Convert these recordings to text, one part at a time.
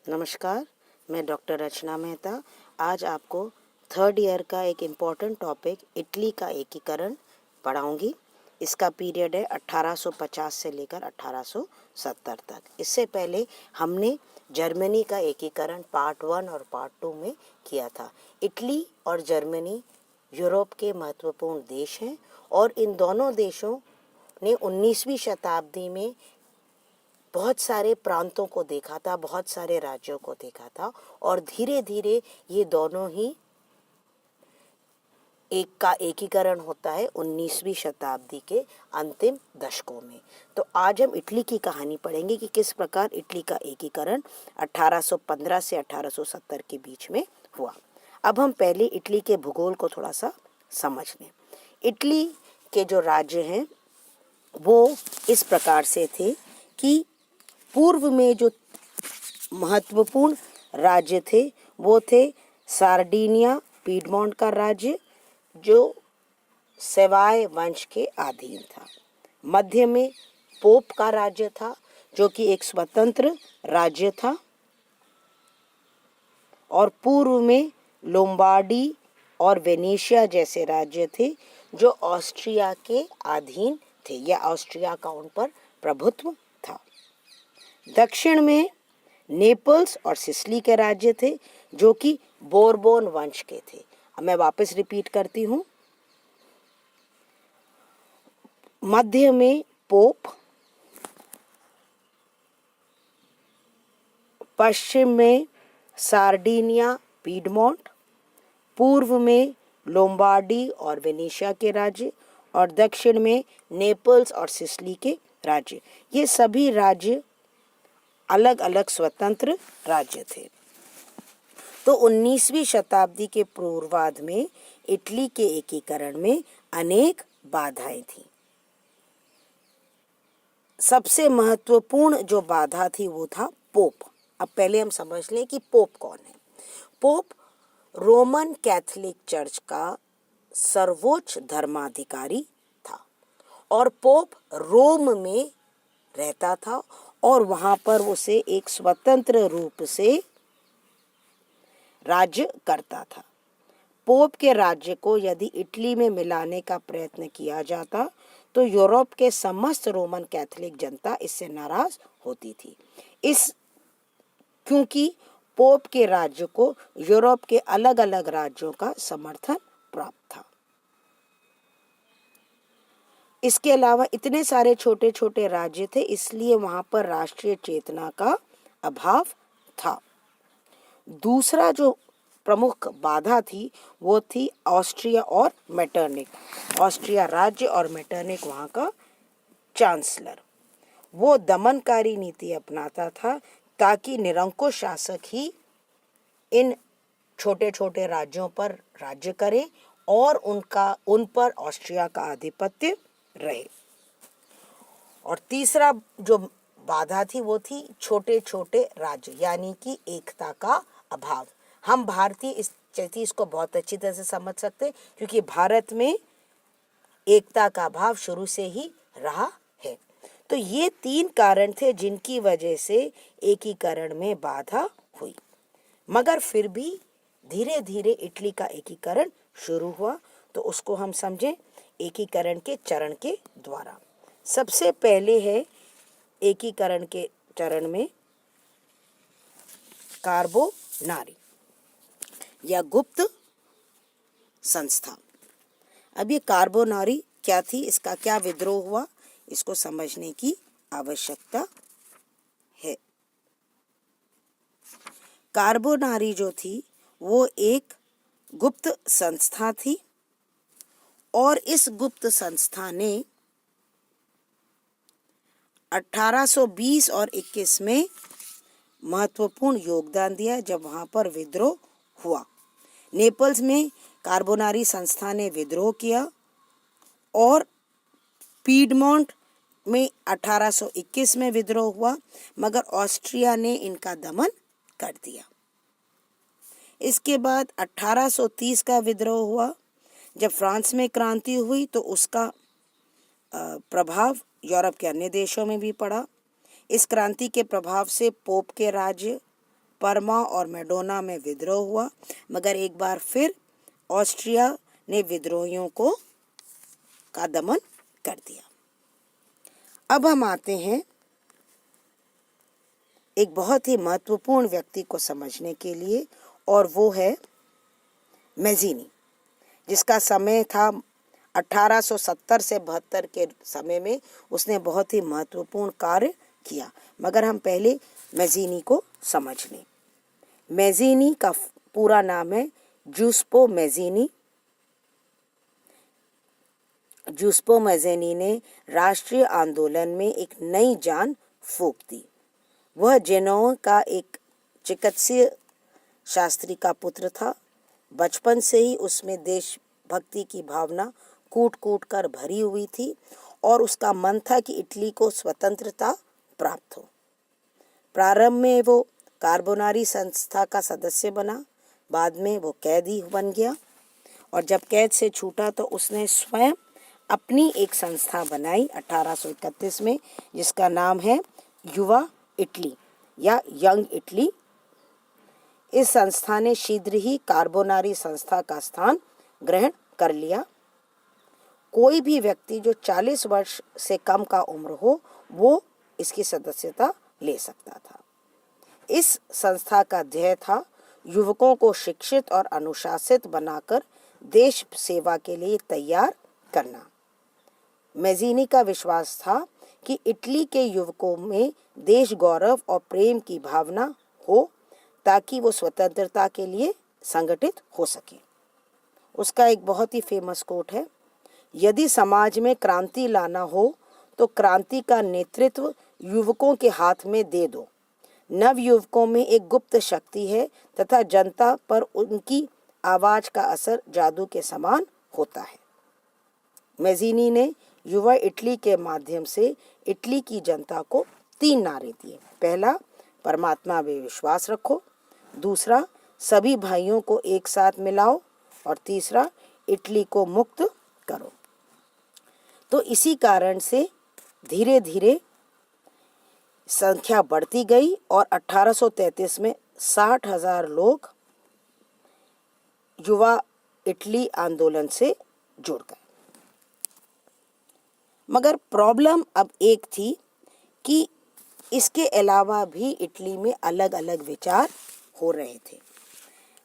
नमस्कार, मैं डॉक्टर रचना मेहता आज आपको थर्ड ईयर का एक इम्पॉर्टेंट टॉपिक इटली का एकीकरण पढ़ाऊंगी। इसका पीरियड है 1850 से लेकर 1870 तक। इससे पहले हमने जर्मनी का एकीकरण पार्ट 1 और पार्ट 2 में किया था। इटली और जर्मनी यूरोप के महत्वपूर्ण देश हैं और इन दोनों देशों ने 19वीं शताब्दी में बहुत सारे प्रांतों को देखा था, बहुत सारे राज्यों को देखा था और धीरे धीरे ये दोनों ही एक का एकीकरण होता है 19वीं शताब्दी के अंतिम दशकों में। तो आज हम इटली की कहानी पढ़ेंगे कि किस प्रकार इटली का एकीकरण 1815 से 1870 के बीच में हुआ। अब हम पहले इटली के भूगोल को थोड़ा सा समझ लें। इटली के जो राज्य हैं वो इस प्रकार से थे कि पूर्व में जो महत्वपूर्ण राज्य थे वो थे सार्डिनिया पीडमोंट का राज्य जो सेवाय वंश के अधीन था। मध्य में पोप का राज्य था जो कि एक स्वतंत्र राज्य था और पूर्व में लोम्बार्डी और वेनेशिया जैसे राज्य थे जो ऑस्ट्रिया के अधीन थे या ऑस्ट्रिया का उन पर प्रभुत्व था। दक्षिण में नेपल्स और सिसिली के राज्य थे जो कि बोरबोन वंश के थे। अब मैं वापस रिपीट करती हूँ। मध्य में पोप, पश्चिम में सार्डिनिया पीडमोंट, पूर्व में लोम्बार्डी और वेनेशिया के राज्य और दक्षिण में नेपल्स और सिसिली के राज्य। ये सभी राज्य अलग अलग स्वतंत्र राज्य थे। तो 19वीं शताब्दी के पूर्वार्ध में इटली के एकीकरण में अनेक बाधाएं थीं। सबसे महत्वपूर्ण जो बाधा थी वो था पोप। अब पहले हम समझ लें कि पोप कौन है। पोप रोमन कैथोलिक चर्च का सर्वोच्च धर्माधिकारी था और पोप रोम में रहता था और वहां पर उसे एक स्वतंत्र रूप से राज्य करता था। पोप के राज्य को यदि इटली में मिलाने का प्रयत्न किया जाता तो यूरोप के समस्त रोमन कैथोलिक जनता इससे नाराज होती थी। क्योंकि पोप के राज्य को यूरोप के अलग अलग राज्यों का समर्थन प्राप्त था। इसके अलावा इतने सारे छोटे छोटे राज्य थे इसलिए वहां पर राष्ट्रीय चेतना का अभाव था। दूसरा जो प्रमुख बाधा थी वो थी ऑस्ट्रिया और मेटरनिक। ऑस्ट्रिया राज्य और मेटरनिक वहां का चांसलर। वो दमनकारी नीति अपनाता था ताकि निरंकुश शासक ही इन छोटे छोटे राज्यों पर राज्य करे और उन पर ऑस्ट्रिया का आधिपत्य रहे। और तीसरा जो बाधा थी वो थी छोटे छोटे राज्य यानी कि एकता का अभाव। हम भारतीय इस चीज को बहुत अच्छी तरह से समझ सकते हैं क्योंकि भारत में एकता का अभाव शुरू से ही रहा है। तो ये 3 कारण थे जिनकी वजह से एकीकरण में बाधा हुई, मगर फिर भी धीरे धीरे इटली का एकीकरण शुरू हुआ। तो उसको हम समझें एकीकरण के चरण के द्वारा। सबसे पहले है एकीकरण के चरण में कार्बोनारी या गुप्त संस्था। अब ये कार्बोनारी क्या थी, इसका क्या विद्रोह हुआ, इसको समझने की आवश्यकता है। कार्बोनारी जो थी वो एक गुप्त संस्था थी और इस गुप्त संस्था ने 1820 और 21 में महत्वपूर्ण योगदान दिया जब वहां पर विद्रोह हुआ। नेपल्स में कार्बोनारी संस्था ने विद्रोह किया और पीडमोंट में 1821 में विद्रोह हुआ, मगर ऑस्ट्रिया ने इनका दमन कर दिया। इसके बाद 1830 का विद्रोह हुआ। जब फ्रांस में क्रांति हुई तो उसका प्रभाव यूरोप के अन्य देशों में भी पड़ा। इस क्रांति के प्रभाव से पोप के राज्य परमा और मेडोना में विद्रोह हुआ, मगर एक बार फिर ऑस्ट्रिया ने विद्रोहियों का दमन कर दिया। अब हम आते हैं एक बहुत ही महत्वपूर्ण व्यक्ति को समझने के लिए, और वो है मैज़ीनी, जिसका समय था 1870 से 72 के समय में उसने बहुत ही महत्वपूर्ण कार्य किया। मगर हम पहले मैज़ीनी को समझ लें। मैज़ीनी का पूरा नाम है जूसेप्पे मैज़ीनी। जूसेप्पे मैज़ीनी ने राष्ट्रीय आंदोलन में एक नई जान फूंक दी। वह जेनोआ का एक चिकित्सीय शास्त्री का पुत्र था। बचपन से ही उसमें देशभक्ति की भावना कूट कूट कर भरी हुई थी और उसका मन था कि इटली को स्वतंत्रता प्राप्त हो। प्रारंभ में वो कार्बोनारी संस्था का सदस्य बना, बाद में वो कैदी बन गया, और जब कैद से छूटा तो उसने स्वयं अपनी एक संस्था बनाई 1831 में, जिसका नाम है युवा इटली या यंग इटली। इस संस्था ने शीघ्र ही कार्बोनारी संस्था का स्थान ग्रहण कर लिया। कोई भी व्यक्ति जो 40 वर्ष से कम का उम्र हो वो इसकी सदस्यता ले सकता था। इस संस्था का ध्येय था युवकों को शिक्षित और अनुशासित बनाकर देश सेवा के लिए तैयार करना। मैज़ीनी का विश्वास था कि इटली के युवकों में देश गौरव और प्रेम की भावना हो ताकि वो स्वतंत्रता के लिए संगठित हो सके। उसका एक बहुत ही फेमस कोट है, यदि समाज में क्रांति लाना हो तो क्रांति का नेतृत्व युवकों के हाथ में दे दो। नव युवकों में एक गुप्त शक्ति है तथा जनता पर उनकी आवाज का असर जादू के समान होता है। मैज़ीनी ने युवा इटली के माध्यम से इटली की जनता को 3 नारे दिए। पहला, परमात्मा में विश्वास रखो। दूसरा, सभी भाइयों को एक साथ मिलाओ। और तीसरा, इटली को मुक्त करो। तो इसी कारण से धीरे धीरे संख्या बढ़ती गई और 1833 में 60,000 लोग युवा इटली आंदोलन से जुड़ गए। मगर प्रॉब्लम अब एक थी कि इसके अलावा भी इटली में अलग अलग विचार हो रहे थे।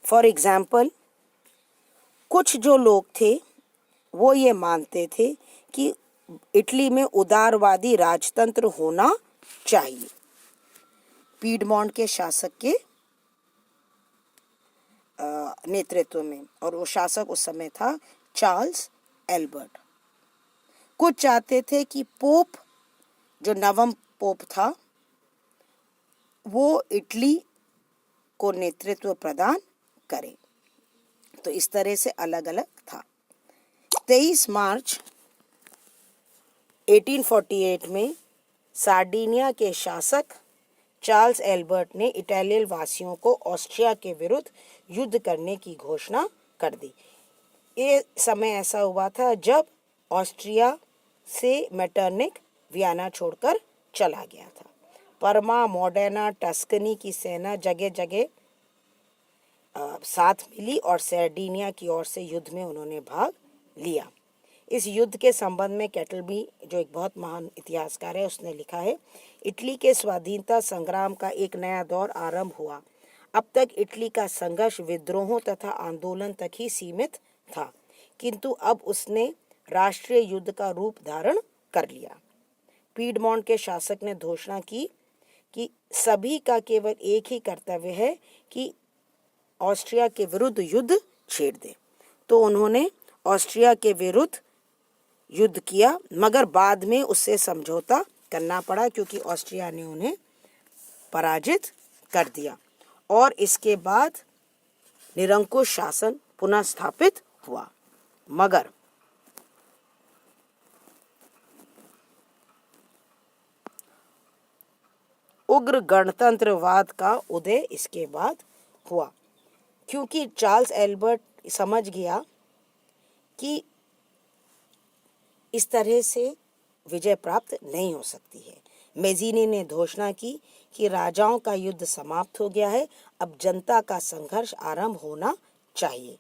फॉर एग्जाम्पल, कुछ जो लोग थे वो ये मानते थे कि इटली में उदारवादी राजतंत्र होना चाहिए, पीडमोंट के शासक के नेतृत्व में, और वो शासक उस समय था चार्ल्स एल्बर्ट। कुछ चाहते थे कि पोप, जो नवम पोप था, वो इटली को नेतृत्व प्रदान करे। तो इस तरह से अलग अलग था। 23 मार्च 1848 में सार्डिनिया के शासक चार्ल्स एल्बर्ट ने इटालियन वासियों को ऑस्ट्रिया के विरुद्ध युद्ध करने की घोषणा कर दी। ये समय ऐसा हुआ था जब ऑस्ट्रिया से मेटरनिक वियना छोड़कर चला गया था। परमा, मोडेना, टस्कनी की सेना जगह जगह साथ मिली और सार्डिनिया की ओर से युद्ध में उन्होंने भाग लिया। इस युद्ध के संबंध में कैटलबी, जो एक बहुत महान इतिहासकार है, उसने लिखा है, इटली के स्वाधीनता संग्राम का एक नया दौर आरंभ हुआ। अब तक इटली का संघर्ष विद्रोहों तथा आंदोलन तक ही सीमित था, किंतु अब उसने राष्ट्रीय युद्ध का रूप धारण कर लिया। पीडमोंट के शासक ने घोषणा की कि सभी का केवल एक ही कर्तव्य है कि ऑस्ट्रिया के विरुद्ध युद्ध छेड़ दे। तो उन्होंने ऑस्ट्रिया के विरुद्ध युद्ध किया, मगर बाद में उससे समझौता करना पड़ा क्योंकि ऑस्ट्रिया ने उन्हें पराजित कर दिया और इसके बाद निरंकुश शासन पुनः स्थापित हुआ। मगर उग्र गणतंत्रवाद का उदय इसके बाद हुआ, क्योंकि चार्ल्स एल्बर्ट समझ गया कि इस तरह से विजय प्राप्त नहीं हो सकती है। मेज़िनी ने घोषणा की कि राजाओं का युद्ध समाप्त हो गया है, अब जनता का संघर्ष आरंभ होना चाहिए।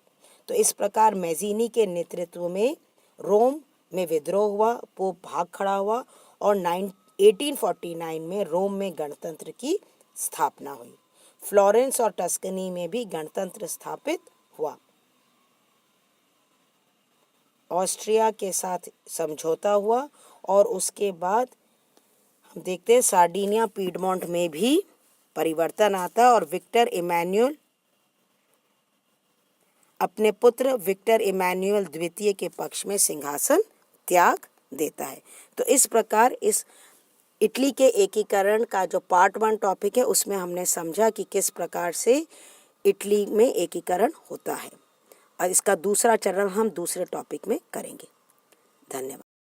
तो इस प्रकार मेज़िनी के नेतृत्व में रोम में विद्रोह हुआ, पोप भाग खड़ा हुआ और 1849 में रोम में गणतंत्र की स्थापना हुई। फ्लोरेंस और टस्कनी में भी गणतंत्र स्थापित हुआ। ऑस्ट्रिया के साथ समझौता हुआ और उसके बाद हम देखते हैं सार्डिनिया पीडमोंट में भी परिवर्तन आता और विक्टर इमैनुअल अपने पुत्र विक्टर इमैनुअल द्वितीय के पक्ष में सिंहासन त्याग देता है। तो इस प्रकार इस इटली के एकीकरण का जो पार्ट 1 टॉपिक है उसमें हमने समझा कि किस प्रकार से इटली में एकीकरण होता है, और इसका दूसरा चरण हम दूसरे टॉपिक में करेंगे। धन्यवाद।